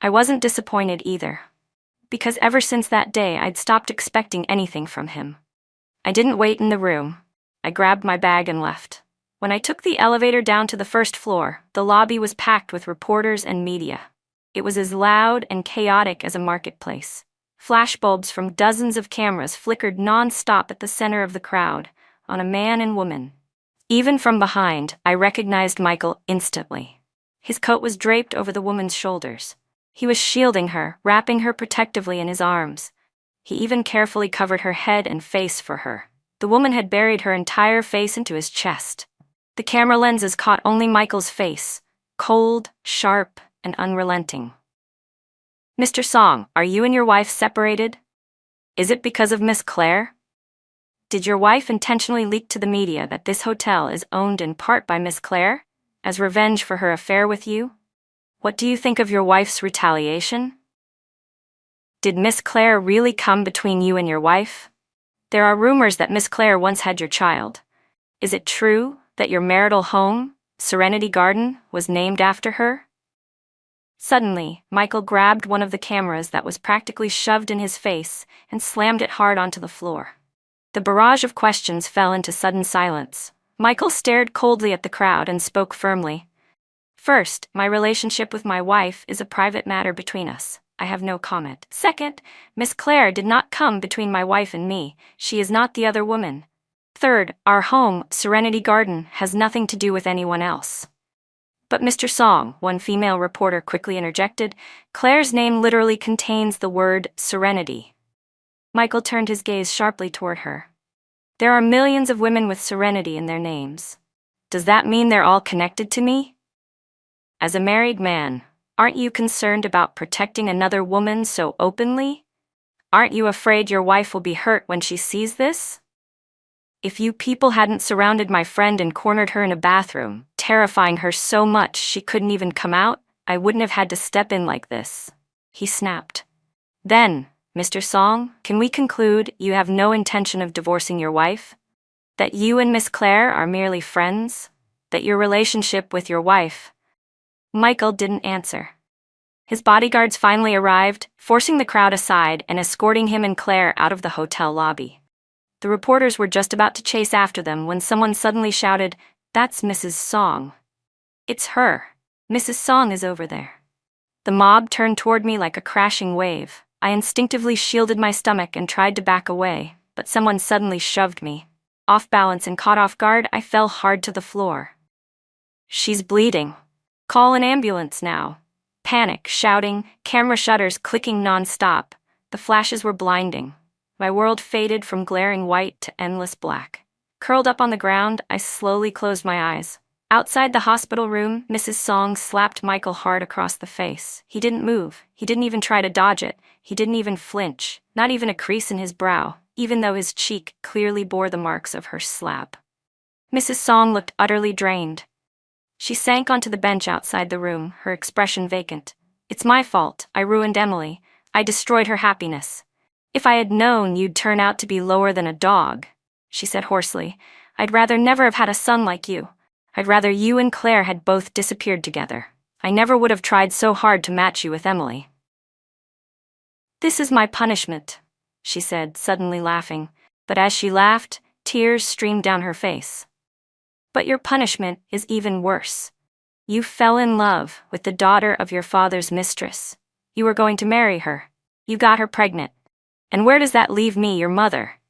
I wasn't disappointed either. Because ever since that day, I'd stopped expecting anything from him. I didn't wait in the room. I grabbed my bag and left. When I took the elevator down to the first floor, the lobby was packed with reporters and media. It was as loud and chaotic as a marketplace. Flashbulbs from dozens of cameras flickered non-stop at the center of the crowd, on a man and woman. Even from behind, I recognized Michael instantly. His coat was draped over the woman's shoulders. He was shielding her, wrapping her protectively in his arms. He even carefully covered her head and face for her. The woman had buried her entire face into his chest. The camera lenses caught only Michael's face, cold, sharp, and unrelenting. Mr. Song, are you and your wife separated? Is it because of Miss Claire? Did your wife intentionally leak to the media that this hotel is owned in part by Miss Claire, as revenge for her affair with you? What do you think of your wife's retaliation? Did Miss Claire really come between you and your wife? There are rumors that Miss Claire once had your child. Is it true that your marital home, Serenity Garden, was named after her? Suddenly, Michael grabbed one of the cameras that was practically shoved in his face and slammed it hard onto the floor. The barrage of questions fell into sudden silence. Michael stared coldly at the crowd and spoke firmly. First, my relationship with my wife is a private matter between us. I have no comment. Second, Miss Claire did not come between my wife and me. She is not the other woman. Third, our home, Serenity Garden, has nothing to do with anyone else. But Mr. Song, one female reporter quickly interjected, Claire's name literally contains the word serenity. Michael turned his gaze sharply toward her. There are millions of women with serenity in their names. Does that mean they're all connected to me? As a married man, aren't you concerned about protecting another woman so openly? Aren't you afraid your wife will be hurt when she sees this? If you people hadn't surrounded my friend and cornered her in a bathroom, terrifying her so much she couldn't even come out, I wouldn't have had to step in like this. He snapped. Then, Mr. Song, can we conclude you have no intention of divorcing your wife? That you and Miss Claire are merely friends? That your relationship with your wife... Michael didn't answer. His bodyguards finally arrived, forcing the crowd aside and escorting him and Claire out of the hotel lobby. The reporters were just about to chase after them when someone suddenly shouted, "That's Mrs. Song. It's her. Mrs. Song is over there." The mob turned toward me like a crashing wave. I instinctively shielded my stomach and tried to back away, but someone suddenly shoved me. Off balance and caught off guard, I fell hard to the floor. "She's bleeding. Call an ambulance now." Panic, shouting, camera shutters clicking non-stop. The flashes were blinding. My world faded from glaring white to endless black. Curled up on the ground, I slowly closed my eyes. Outside the hospital room, Mrs. Song slapped Michael hard across the face. He didn't move. He didn't even try to dodge it. He didn't even flinch. Not even a crease in his brow, even though his cheek clearly bore the marks of her slap. Mrs. Song looked utterly drained. She sank onto the bench outside the room, her expression vacant. "It's my fault. I ruined Emily. I destroyed her happiness. If I had known you'd turn out to be lower than a dog," she said hoarsely. I'd rather never have had a son like you. I'd rather you and Claire had both disappeared together. I never would have tried so hard to match you with Emily." "This is my punishment," she said, suddenly laughing, but as she laughed, tears streamed down her face. "But your punishment is even worse. You fell in love with the daughter of your father's mistress. You were going to marry her. You got her pregnant. And where does that leave me, your mother?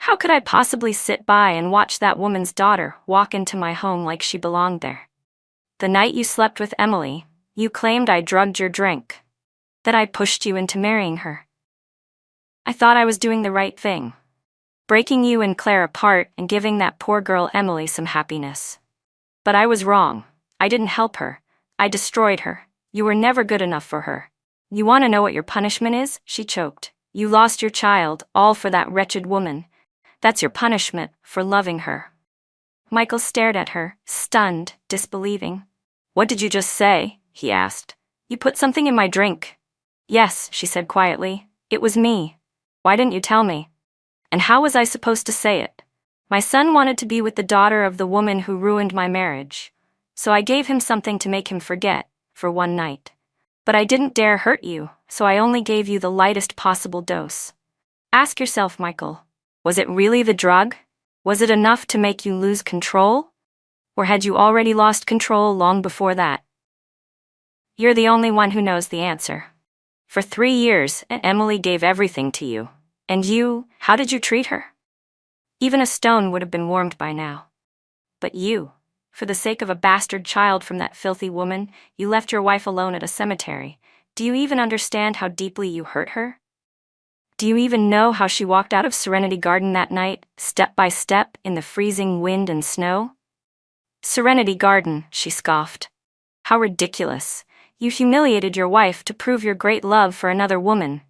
How could I possibly sit by and watch that woman's daughter walk into my home like she belonged there? The night you slept with Emily, you claimed I drugged your drink, that I pushed you into marrying her. I thought I was doing the right thing, breaking you and Claire apart and giving that poor girl Emily some happiness. But I was wrong. I didn't help her. I destroyed her. You were never good enough for her. You want to know what your punishment is?" she choked. "You lost your child, all for that wretched woman. That's your punishment for loving her." Michael stared at her, stunned, disbelieving. "What did you just say?" he asked. "You put something in my drink." "Yes," she said quietly. "It was me. Why didn't you tell me? And how was I supposed to say it? My son wanted to be with the daughter of the woman who ruined my marriage, so I gave him something to make him forget, for one night. But I didn't dare hurt you, so I only gave you the lightest possible dose. Ask yourself, Michael, was it really the drug? Was it enough to make you lose control? Or had you already lost control long before that? You're the only one who knows the answer. For 3 years, Emily gave everything to you. And you, how did you treat her? Even a stone would have been warmed by now. But you, for the sake of a bastard child from that filthy woman, you left your wife alone at a cemetery. Do you even understand how deeply you hurt her? Do you even know how she walked out of Serenity Garden that night, step by step, in the freezing wind and snow? Serenity Garden, she scoffed. How ridiculous. You humiliated your wife to prove your great love for another woman.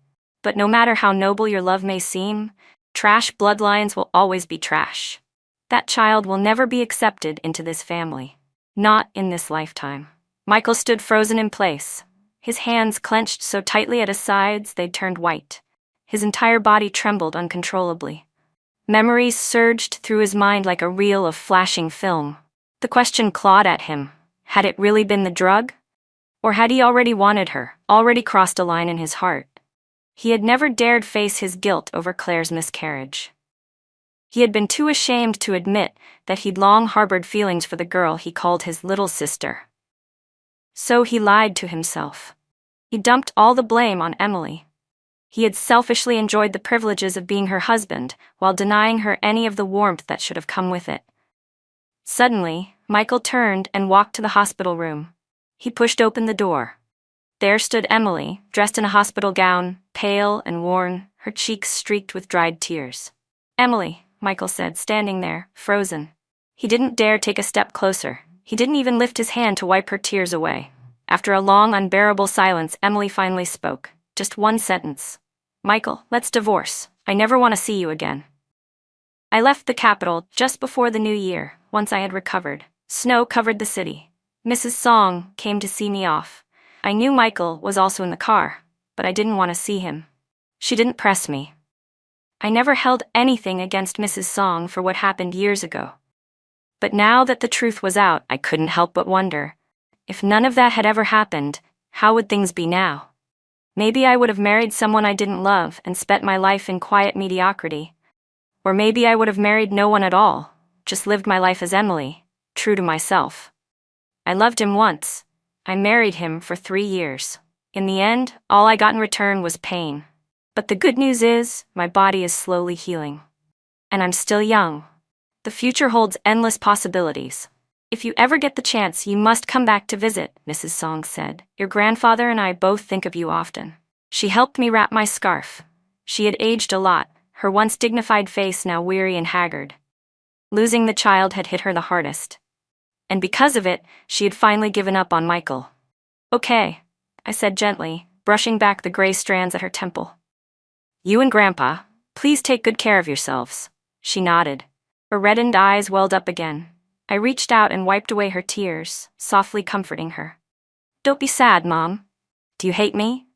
But no matter how noble your love may seem, trash bloodlines will always be trash. That child will never be accepted into this family. Not in this lifetime. Michael stood frozen in place, his hands clenched so tightly at his sides they'd turned white. His entire body trembled uncontrollably. Memories surged through his mind like a reel of flashing film. The question clawed at him. Had it really been the drug? Or had he already wanted her, already crossed a line in his heart? He had never dared face his guilt over Claire's miscarriage. He had been too ashamed to admit that he'd long harbored feelings for the girl he called his little sister. So he lied to himself. He dumped all the blame on Emily. He had selfishly enjoyed the privileges of being her husband, while denying her any of the warmth that should have come with it. Suddenly, Michael turned and walked to the hospital room. He pushed open the door. There stood Emily, dressed in a hospital gown, pale and worn, her cheeks streaked with dried tears. "Emily," Michael said, standing there, frozen. He didn't dare take a step closer. He didn't even lift his hand to wipe her tears away. After a long, unbearable silence, Emily finally spoke. Just one sentence. "Michael, let's divorce. I never want to see you again." I left the capital just before the new year. Once I had recovered, snow covered the city. Mrs. Song came to see me off. I knew Michael was also in the car, but I didn't want to see him. She didn't press me. I never held anything against Mrs. Song for what happened years ago. But now that the truth was out, I couldn't help but wonder, if none of that had ever happened, how would things be now? Maybe I would have married someone I didn't love and spent my life in quiet mediocrity. Or maybe I would have married no one at all, just lived my life as Emily, true to myself. I loved him once. I married him for 3 years. In the end, all I got in return was pain. But the good news is, my body is slowly healing. And I'm still young. The future holds endless possibilities. If you ever get the chance, you must come back to visit, Mrs. Song said. Your grandfather and I both think of you often. She helped me wrap my scarf. She had aged a lot, her once dignified face now weary and haggard. Losing the child had hit her the hardest. And because of it, she had finally given up on Michael. "Okay," I said gently, brushing back the gray strands at her temple. "You and Grandpa, please take good care of yourselves." She nodded. Her reddened eyes welled up again. I reached out and wiped away her tears, softly comforting her. "Don't be sad, Mom. Do you hate me?"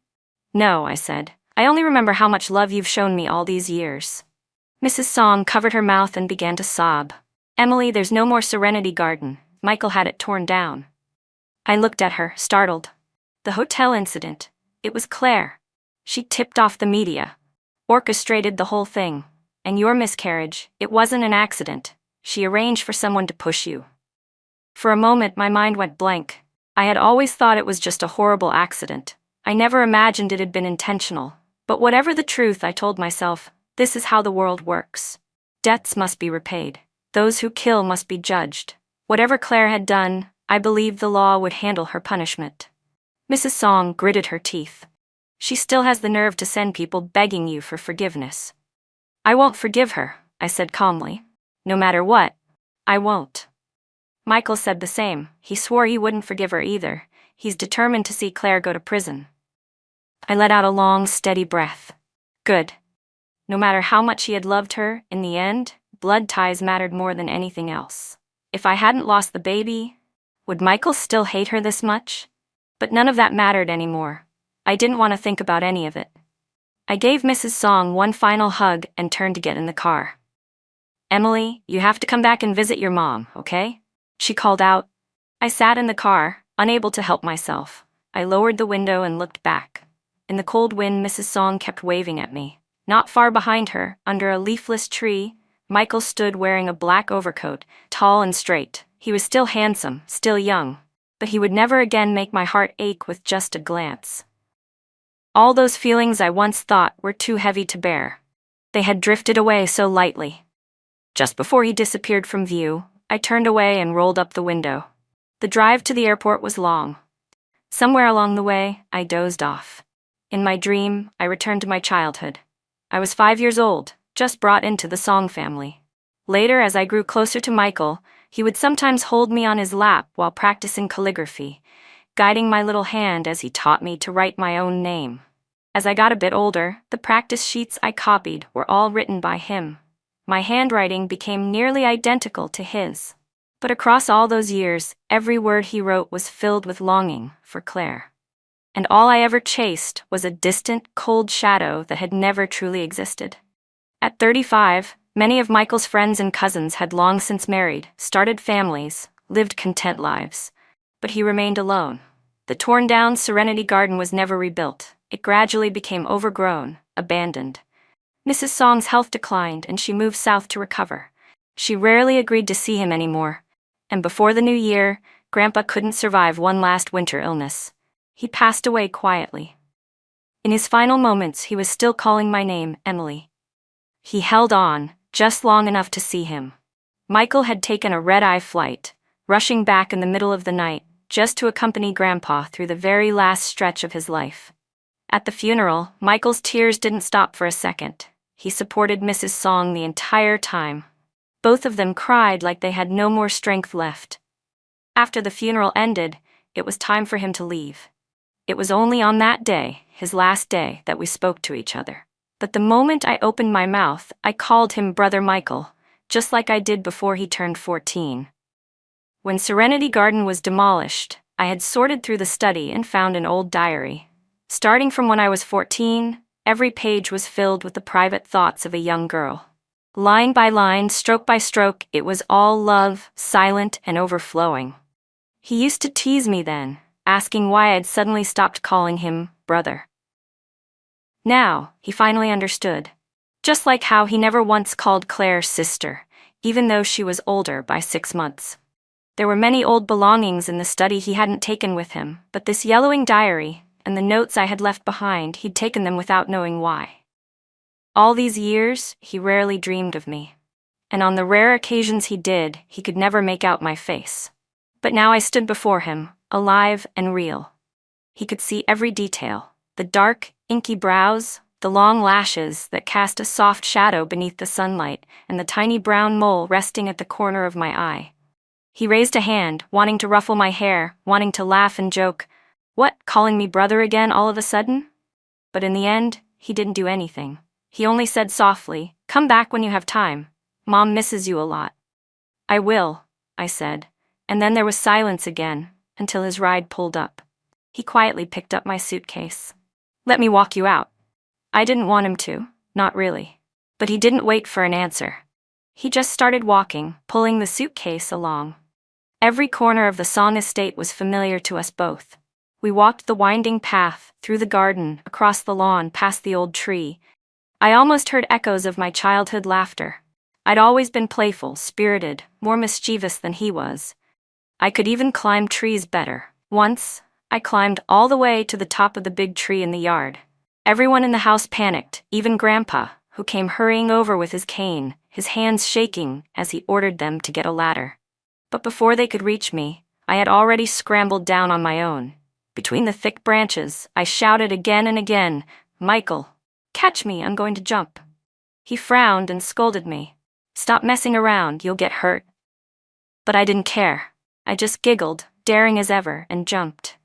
"No," I said. "I only remember how much love you've shown me all these years." Mrs. Song covered her mouth and began to sob. Emily, there's no more Serenity Garden. Michael had it torn down. I looked at her, startled. The hotel incident. It was Claire. She tipped off the media. Orchestrated the whole thing. And your miscarriage, it wasn't an accident. She arranged for someone to push you. For a moment my mind went blank. I had always thought it was just a horrible accident. I never imagined it had been intentional. But whatever the truth, I told myself, this is how the world works. Debts must be repaid. Those who kill must be judged. Whatever Claire had done, I believed the law would handle her punishment. Mrs. Song gritted her teeth. She still has the nerve to send people begging you for forgiveness. I won't forgive her, I said calmly. No matter what, I won't. Michael said the same. He swore he wouldn't forgive her either. He's determined to see Claire go to prison. I let out a long, steady breath. Good. No matter how much he had loved her, in the end, blood ties mattered more than anything else. If I hadn't lost the baby, would Michael still hate her this much? But none of that mattered anymore. I didn't want to think about any of it. I gave Mrs. Song one final hug and turned to get in the car. Emily, you have to come back and visit your mom, okay? She called out. I sat in the car, unable to help myself. I lowered the window and looked back. In the cold wind, Mrs. Song kept waving at me. Not far behind her, under a leafless tree, Michael stood wearing a black overcoat, tall and straight. He was still handsome, still young, but he would never again make my heart ache with just a glance. All those feelings I once thought were too heavy to bear. They had drifted away so lightly. Just before he disappeared from view, I turned away and rolled up the window. The drive to the airport was long. Somewhere along the way, I dozed off. In my dream, I returned to my childhood. I was 5 years old, just brought into the Song family. Later, as I grew closer to Michael, he would sometimes hold me on his lap while practicing calligraphy, guiding my little hand as he taught me to write my own name. As I got a bit older, the practice sheets I copied were all written by him. My handwriting became nearly identical to his. But across all those years, every word he wrote was filled with longing for Claire. And all I ever chased was a distant, cold shadow that had never truly existed. At 35, many of Michael's friends and cousins had long since married, started families, lived content lives. But he remained alone. The torn-down Serenity Garden was never rebuilt. It gradually became overgrown, abandoned. Mrs. Song's health declined and she moved south to recover. She rarely agreed to see him anymore. And before the new year, Grandpa couldn't survive one last winter illness. He passed away quietly. In his final moments, he was still calling my name, Emily. He held on, just long enough to see him. Michael had taken a red-eye flight, rushing back in the middle of the night, just to accompany Grandpa through the very last stretch of his life. At the funeral, Michael's tears didn't stop for a second. He supported Mrs. Song the entire time. Both of them cried like they had no more strength left. After the funeral ended, it was time for him to leave. It was only on that day, his last day, that we spoke to each other. But the moment I opened my mouth, I called him Brother Michael, just like I did before he turned 14. When Serenity Garden was demolished, I had sorted through the study and found an old diary. Starting from when I was 14, every page was filled with the private thoughts of a young girl. Line by line, stroke by stroke, it was all love, silent and overflowing. He used to tease me then, asking why I'd suddenly stopped calling him brother. Now, he finally understood. Just like how he never once called Claire sister, even though she was older by 6 months. There were many old belongings in the study he hadn't taken with him, but this yellowing diary, and the notes I had left behind, he'd taken them without knowing why. All these years, he rarely dreamed of me. And on the rare occasions he did, he could never make out my face. But now I stood before him, alive and real. He could see every detail, the dark, inky brows, the long lashes that cast a soft shadow beneath the sunlight, and the tiny brown mole resting at the corner of my eye. He raised a hand, wanting to ruffle my hair, wanting to laugh and joke. What, calling me brother again all of a sudden? But in the end, he didn't do anything. He only said softly, "Come back when you have time. Mom misses you a lot." "I will," I said, and then there was silence again, until his ride pulled up. He quietly picked up my suitcase. "Let me walk you out." I didn't want him to, not really. But he didn't wait for an answer. He just started walking, pulling the suitcase along. Every corner of the Song estate was familiar to us both. We walked the winding path, through the garden, across the lawn, past the old tree. I almost heard echoes of my childhood laughter. I'd always been playful, spirited, more mischievous than he was. I could even climb trees better. Once, I climbed all the way to the top of the big tree in the yard. Everyone in the house panicked, even Grandpa, who came hurrying over with his cane, his hands shaking as he ordered them to get a ladder. But before they could reach me, I had already scrambled down on my own. Between the thick branches, I shouted again and again, "Michael, catch me, I'm going to jump." He frowned and scolded me. "Stop messing around, you'll get hurt." But I didn't care. I just giggled, daring as ever, and jumped.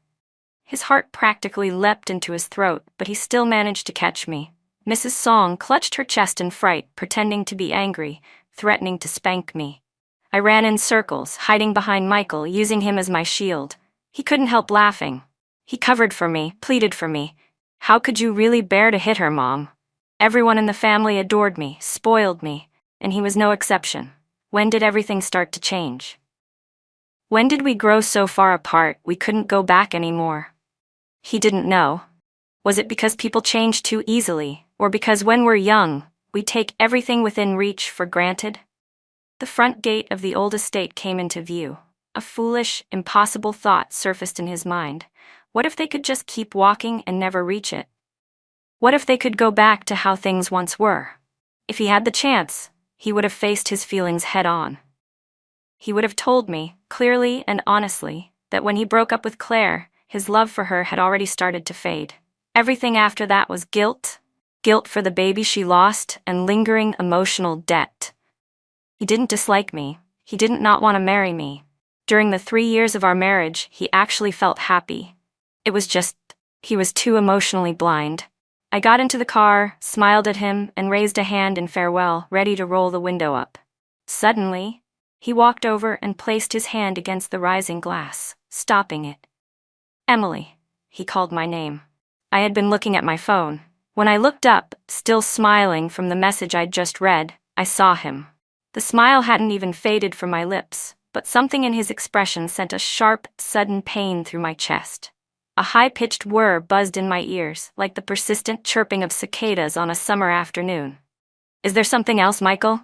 His heart practically leapt into his throat, but he still managed to catch me. Mrs. Song clutched her chest in fright, pretending to be angry, threatening to spank me. I ran in circles, hiding behind Michael, using him as my shield. He couldn't help laughing. He covered for me, pleaded for me. "How could you really bear to hit her, Mom?" Everyone in the family adored me, spoiled me, and he was no exception. When did everything start to change? When did we grow so far apart we couldn't go back anymore? He didn't know. Was it because people change too easily, or because when we're young, we take everything within reach for granted? The front gate of the old estate came into view. A foolish, impossible thought surfaced in his mind. What if they could just keep walking and never reach it? What if they could go back to how things once were? If he had the chance, he would have faced his feelings head-on. He would have told me, clearly and honestly, that when he broke up with Claire, his love for her had already started to fade. Everything after that was guilt. Guilt for the baby she lost and lingering emotional debt. He didn't dislike me. He didn't not want to marry me. During the 3 years of our marriage, he actually felt happy. It was just, he was too emotionally blind. I got into the car, smiled at him, and raised a hand in farewell, ready to roll the window up. Suddenly, he walked over and placed his hand against the rising glass, stopping it. "Emily," he called my name. I had been looking at my phone. When I looked up, still smiling from the message I'd just read, I saw him. The smile hadn't even faded from my lips, but something in his expression sent a sharp, sudden pain through my chest. A high-pitched whir buzzed in my ears, like the persistent chirping of cicadas on a summer afternoon. "Is there something else, Michael?"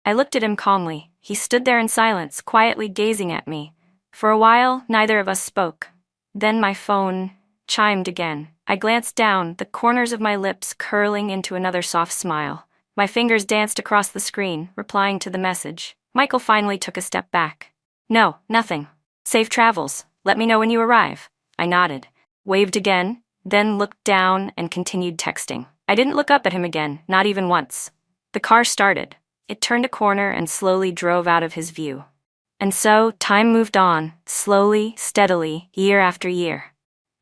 I looked at him calmly. He stood there in silence, quietly gazing at me. For a while, neither of us spoke. Then my phone chimed again. I glanced down, the corners of my lips curling into another soft smile. My fingers danced across the screen, replying to the message. Michael finally took a step back. "No, nothing. Safe travels. Let me know when you arrive." I nodded, waved again, then looked down and continued texting. I didn't look up at him again, not even once. The car started. It turned a corner and slowly drove out of his view. And so, time moved on, slowly, steadily, year after year.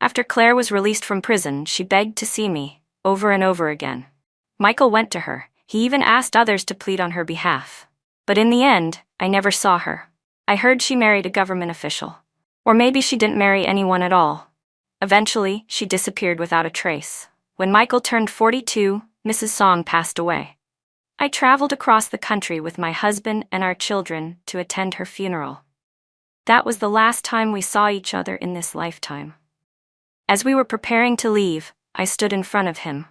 After Claire was released from prison, she begged to see me, over and over again. Michael went to her. He even asked others to plead on her behalf. But in the end, I never saw her. I heard she married a government official. Or maybe she didn't marry anyone at all. Eventually, she disappeared without a trace. When Michael turned 42, Mrs. Song passed away. I traveled across the country with my husband and our children to attend her funeral. That was the last time we saw each other in this lifetime. As we were preparing to leave, I stood in front of him.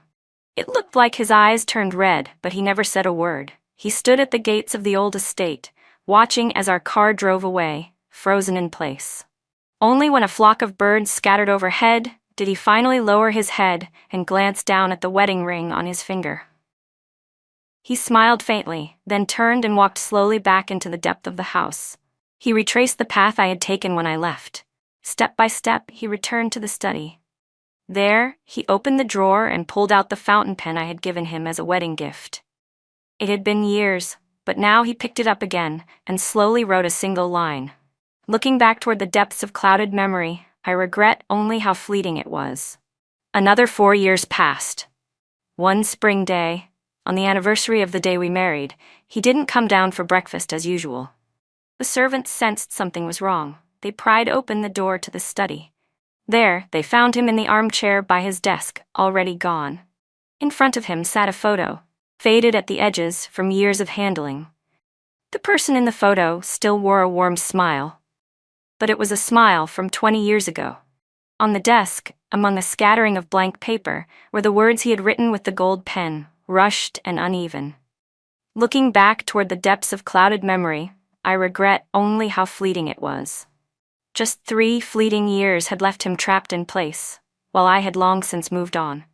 It looked like his eyes turned red, but he never said a word. He stood at the gates of the old estate, watching as our car drove away, frozen in place. Only when a flock of birds scattered overhead did he finally lower his head and glance down at the wedding ring on his finger. He smiled faintly, then turned and walked slowly back into the depth of the house. He retraced the path I had taken when I left. Step by step, he returned to the study. There, he opened the drawer and pulled out the fountain pen I had given him as a wedding gift. It had been years, but now he picked it up again and slowly wrote a single line. Looking back toward the depths of clouded memory, I regret only how fleeting it was. Another 4 years passed. One spring day, on the anniversary of the day we married, he didn't come down for breakfast as usual. The servants sensed something was wrong. They pried open the door to the study. There, they found him in the armchair by his desk, already gone. In front of him sat a photo. faded at the edges from years of handling. The person in the photo still wore a warm smile, but it was a smile from 20 years ago. On the desk, among a scattering of blank paper, were the words he had written with the gold pen, rushed and uneven. Looking back toward the depths of clouded memory, I regret only how fleeting it was. Just 3 fleeting years had left him trapped in place, while I had long since moved on.